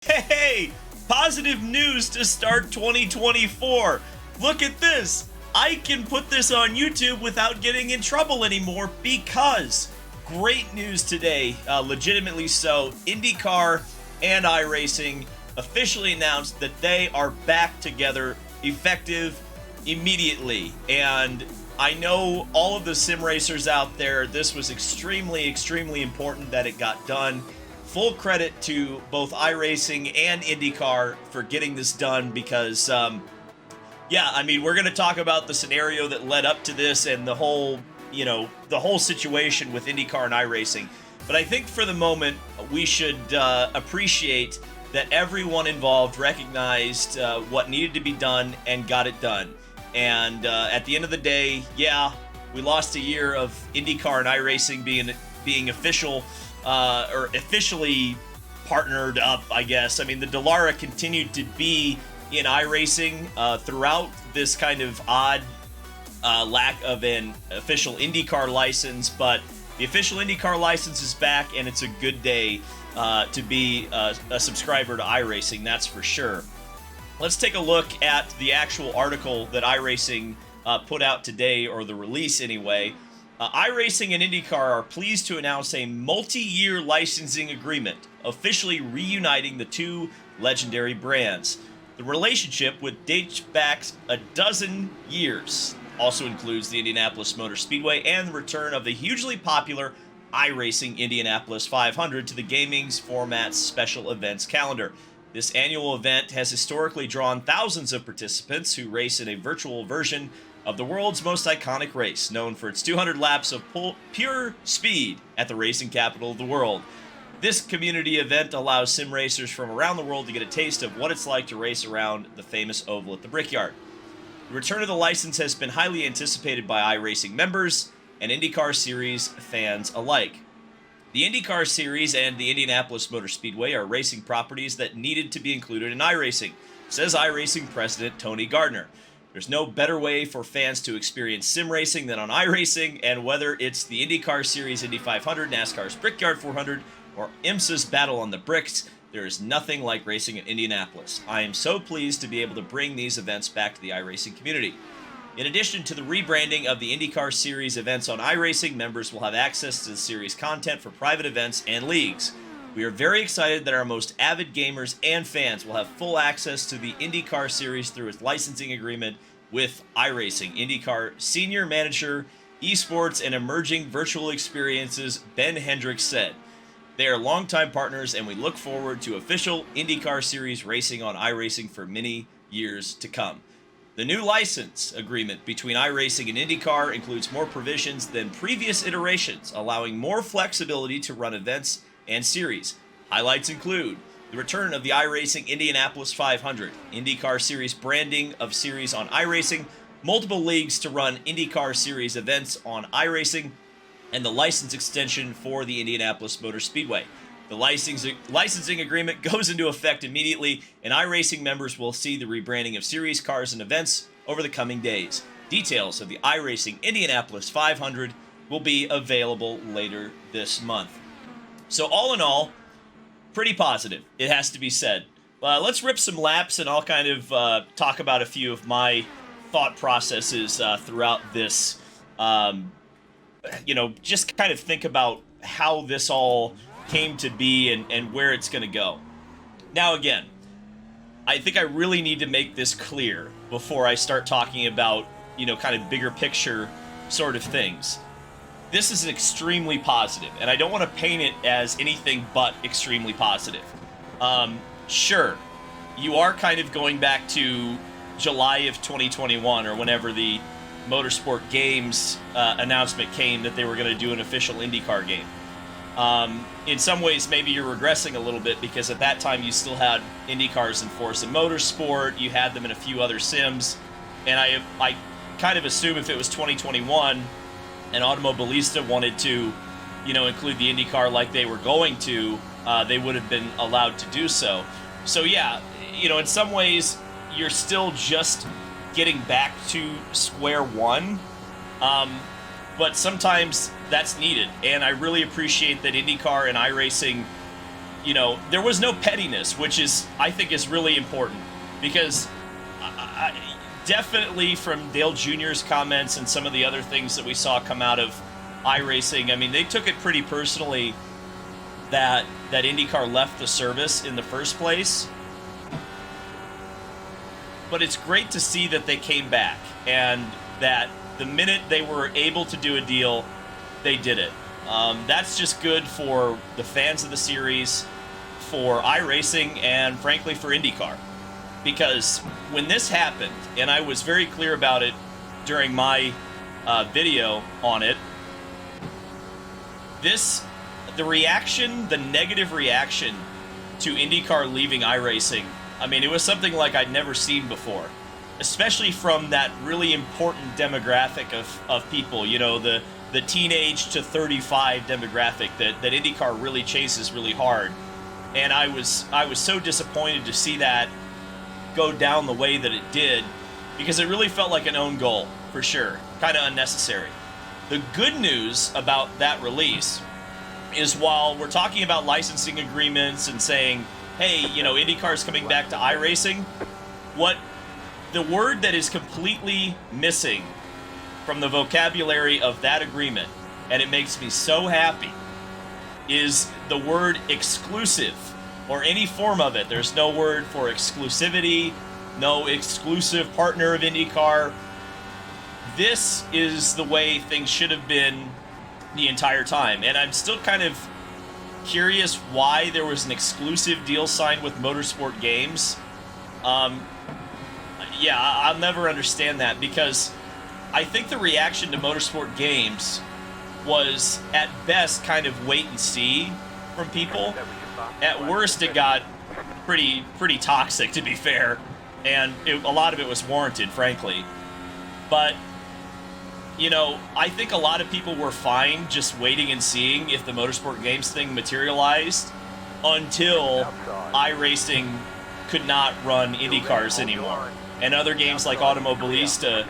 Hey, positive news to start 2024. Look at this. I can put this on YouTube without getting in trouble anymore because great news today, legitimately so. IndyCar and iRacing officially announced that they are back together, effective immediately. And I know all of the sim racers out there, this was extremely important that it got done. Full credit to both iRacing and IndyCar for getting this done because, we're going to talk about the scenario that led up to this and the whole situation with IndyCar and iRacing. But I think for the moment, we should appreciate that everyone involved recognized what needed to be done and got it done. And at the end of the day, we lost a year of IndyCar and iRacing being official. Or officially partnered up, I guess. I mean, the Dallara continued to be in iRacing throughout this kind of odd lack of an official IndyCar license, but the official IndyCar license is back, and it's a good day to be a subscriber to iRacing, that's for sure. Let's take a look at the actual article that iRacing put out today, or the release anyway. iRacing and IndyCar are pleased to announce a multi-year licensing agreement, officially reuniting the two legendary brands. The relationship, which dates back a dozen years, also includes the Indianapolis Motor Speedway and the return of the hugely popular iRacing Indianapolis 500 to the gaming's format's special events calendar. This annual event has historically drawn thousands of participants who race in a virtual version of the world's most iconic race, known for its 200 laps of pure speed at the racing capital of the world. This community event allows sim racers from around the world to get a taste of what it's like to race around the famous oval at the Brickyard. The return of the license has been highly anticipated by iRacing members and IndyCar Series fans alike. The IndyCar Series and the Indianapolis Motor Speedway are racing properties that needed to be included in iRacing, says iRacing president Tony Gardner. There's no better way for fans to experience sim racing than on iRacing, and whether it's the IndyCar Series Indy 500, NASCAR's Brickyard 400, or IMSA's Battle on the Bricks, there is nothing like racing in Indianapolis. I am so pleased to be able to bring these events back to the iRacing community. In addition to the rebranding of the IndyCar Series events on iRacing, members will have access to the series content for private events and leagues. We are very excited that our most avid gamers and fans will have full access to the IndyCar Series through its licensing agreement with iRacing. IndyCar Senior Manager, Esports, and Emerging Virtual Experiences, Ben Hendricks said. They are longtime partners, and we look forward to official IndyCar Series racing on iRacing for many years to come. The new license agreement between iRacing and IndyCar includes more provisions than previous iterations, allowing more flexibility to run events and series. Highlights include the return of the iRacing Indianapolis 500, IndyCar Series branding of series on iRacing, multiple leagues to run IndyCar Series events on iRacing, and the license extension for the Indianapolis Motor Speedway. The licensing agreement goes into effect immediately, and iRacing members will see the rebranding of series cars and events over the coming days. Details of the iRacing Indianapolis 500 will be available later this month. So all in all, pretty positive, it has to be said. Let's rip some laps, and I'll kind of talk about a few of my thought processes throughout this. Just kind of think about how this all came to be and where it's going to go. Now, again, I think I really need to make this clear before I start talking about, kind of bigger picture sort of things. This is extremely positive, and I don't want to paint it as anything but extremely positive. Sure, you are kind of going back to July of 2021 or whenever the Motorsport Games announcement came that they were going to do an official IndyCar game. In some ways, maybe you're regressing a little bit because at that time you still had IndyCars in Forza Motorsport, you had them in a few other sims, and I kind of assume if it was 2021 and Automobilista wanted to, include the IndyCar like they were going to, they would have been allowed to do so. So yeah, in some ways, you're still just getting back to square one, but sometimes that's needed, and I really appreciate that IndyCar and iRacing there was no pettiness, which I think is really important, because definitely from Dale Jr.'s comments and some of the other things that we saw come out of iRacing, I mean, they took it pretty personally that IndyCar left the service in the first place. But it's great to see that they came back, and that the minute they were able to do a deal, they did it. That's just good for the fans of the series, for iRacing, and frankly for IndyCar. Because when this happened, and I was very clear about it during my video on it, the negative reaction to IndyCar leaving iRacing, I mean, it was something like I'd never seen before, especially from that really important demographic of people, the teenage to 35 demographic that IndyCar really chases really hard. And I was so disappointed to see that go down the way that it did, because it really felt like an own goal, for sure. Kind of unnecessary. The good news about that release is, while we're talking about licensing agreements and saying, hey, IndyCar's coming back to iRacing, the word that is completely missing from the vocabulary of that agreement, and it makes me so happy, is the word exclusive, or any form of it. There's no word for exclusivity, no exclusive partner of IndyCar. This is the way things should have been the entire time, and I'm still kind of curious why there was an exclusive deal signed with Motorsport Games. Yeah, I'll never understand that, because I think the reaction to Motorsport Games was, at best, kind of wait and see from people. At worst, it got pretty toxic, to be fair, and a lot of it was warranted, frankly. But I think a lot of people were fine just waiting and seeing if the Motorsport Games thing materialized until iRacing could not run IndyCars anymore, and other games like Automobilista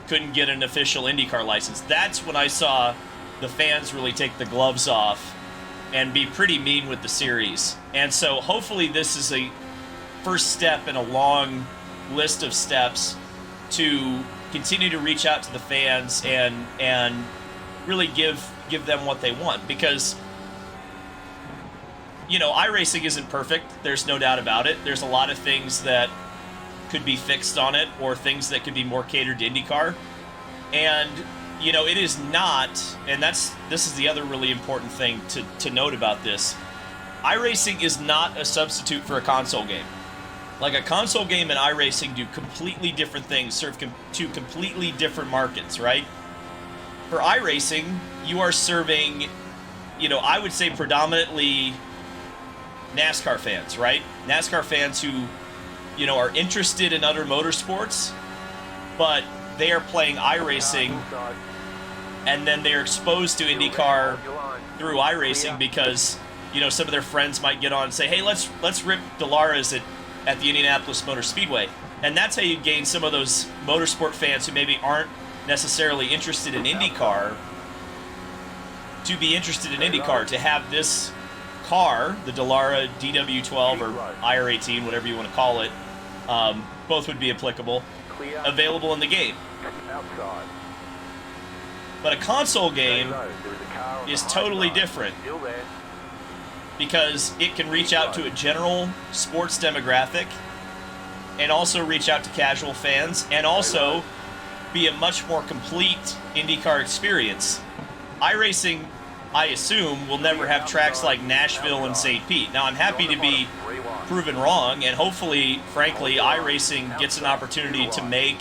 couldn't get an official IndyCar license. That's when I saw the fans really take the gloves off and be pretty mean with the series. And so hopefully this is a first step in a long list of steps to continue to reach out to the fans and really give them what they want, because iRacing isn't perfect. There's no doubt about it. There's a lot of things that could be fixed on it, or things that could be more catered to IndyCar. And it is not, and this is the other really important thing to note about this. iRacing is not a substitute for a console game. Like, a console game and iRacing do completely different things, serve to completely different markets, right? For iRacing, you are serving, I would say predominantly NASCAR fans, right? NASCAR fans who, are interested in other motorsports, but they are playing iRacing, and then they're exposed to IndyCar through iRacing because, some of their friends might get on and say, hey, let's rip Dallara's at the Indianapolis Motor Speedway. And that's how you gain some of those motorsport fans who maybe aren't necessarily interested in IndyCar to be interested in IndyCar, to have this car, the Dallara DW12 or IR18, whatever you want to call it, both would be applicable, available in the game. But a console game is totally different, because it can reach out to a general sports demographic and also reach out to casual fans, and also be a much more complete IndyCar experience. iRacing, I assume, will never have tracks like Nashville and St. Pete. Now, I'm happy to be proven wrong, and hopefully, frankly, iRacing gets an opportunity to make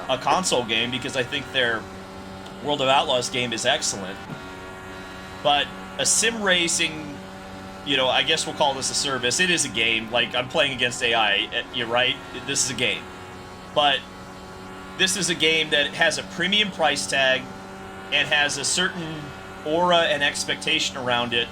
a console game, because I think their World of Outlaws game is excellent. But a sim racing, I guess we'll call this a service. It is a game. Like, I'm playing against AI, you're right? This is a game. But this is a game that has a premium price tag and has a certain aura and expectation around it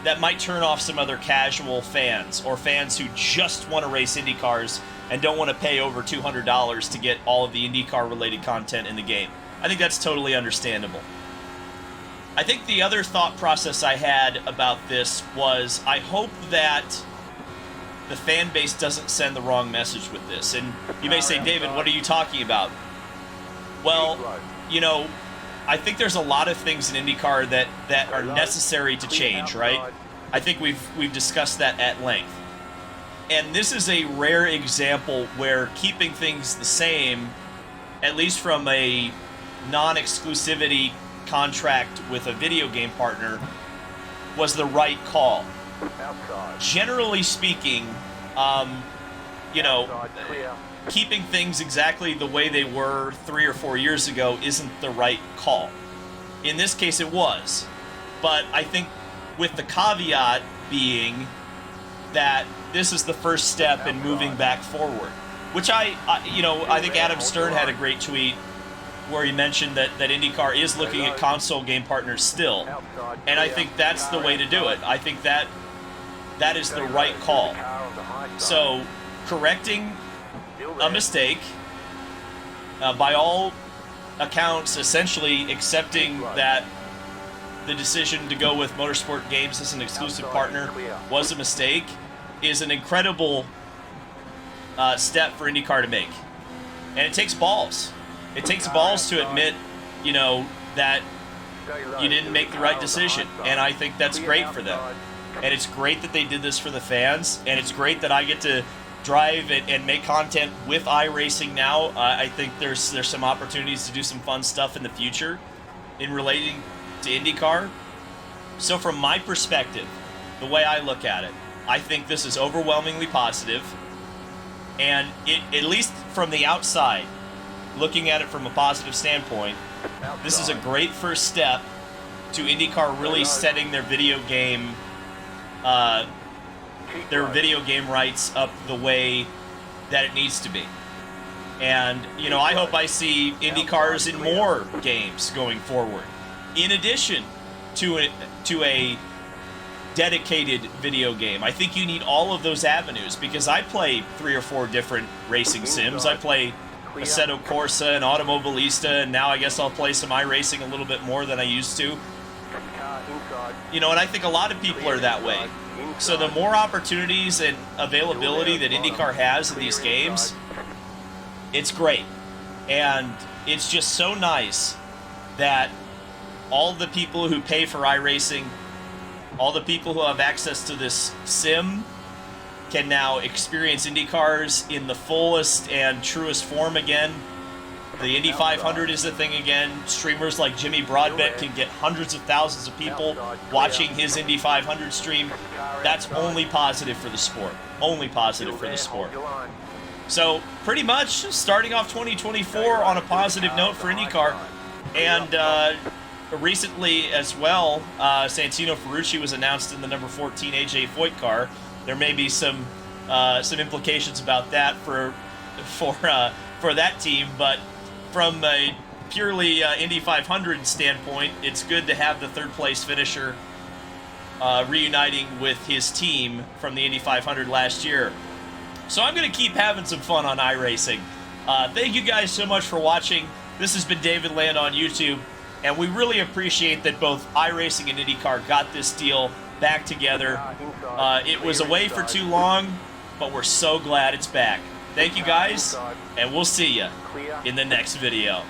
that might turn off some other casual fans, or fans who just want to race Indy cars and don't want to pay over $200 to get all of the IndyCar related content in the game. I think that's totally understandable. I think the other thought process I had about this was I hope that the fan base doesn't send the wrong message with this. And you may say, David, what are you talking about? Well, you know, I think there's a lot of things in IndyCar that are necessary to change, right? I think we've discussed that at length. And this is a rare example where keeping things the same, at least from a non-exclusivity contract with a video game partner, was the right call. Generally speaking, you know, keeping things exactly the way they were 3 or 4 years ago isn't the right call. In this case, it was. But I think with the caveat being that this is the first step in moving back forward, which you know, I think Adam Stern had a great tweet where he mentioned that IndyCar is looking at console game partners still, and I think that's the way to do it. I think that is the right call. So, correcting a mistake, by all accounts, essentially accepting that the decision to go with Motorsport Games as an exclusive partner was a mistake, is an incredible step for IndyCar to make. And it takes balls. It takes balls to admit, you know, that you didn't make the right decision. And I think that's great for them. And it's great that they did this for the fans. And it's great that I get to drive and make content with iRacing now. I think there's some opportunities to do some fun stuff in the future in relating to IndyCar. So from my perspective, the way I look at it, I think this is overwhelmingly positive. And it, at least from the outside, looking at it from a positive standpoint, this is a great first step to IndyCar really setting their video game rights up the way that it needs to be. And, you know, I hope I see IndyCars in more games going forward, in addition to a dedicated video game. I think you need all of those avenues, because I play 3 or 4 different racing sims. I play Assetto Corsa and Automobilista, and now I guess I'll play some iRacing a little bit more than I used to. You know, and I think a lot of people are that way. So the more opportunities and availability that IndyCar has in these games, it's great. And it's just so nice that all the people who pay for iRacing, all the people who have access to this sim, can now experience IndyCars in the fullest and truest form again. The Indy 500 is a thing again. Streamers like Jimmy Broadbent can get hundreds of thousands of people watching his Indy 500 stream. That's only positive for the sport. Only positive for the sport. So, pretty much starting off 2024 on a positive note for IndyCar. And recently as well, Santino Ferrucci was announced in the number 14 AJ Foyt car. There may be some implications about that for that team, but from a purely Indy 500 standpoint, it's good to have the third place finisher reuniting with his team from the Indy 500 last year. So I'm going to keep having some fun on iRacing. Thank you guys so much for watching. This has been David Land on YouTube, and we really appreciate that both iRacing and IndyCar got this deal back together. It was away for too long, but we're so glad it's back. Thank you guys, and we'll see you in the next video.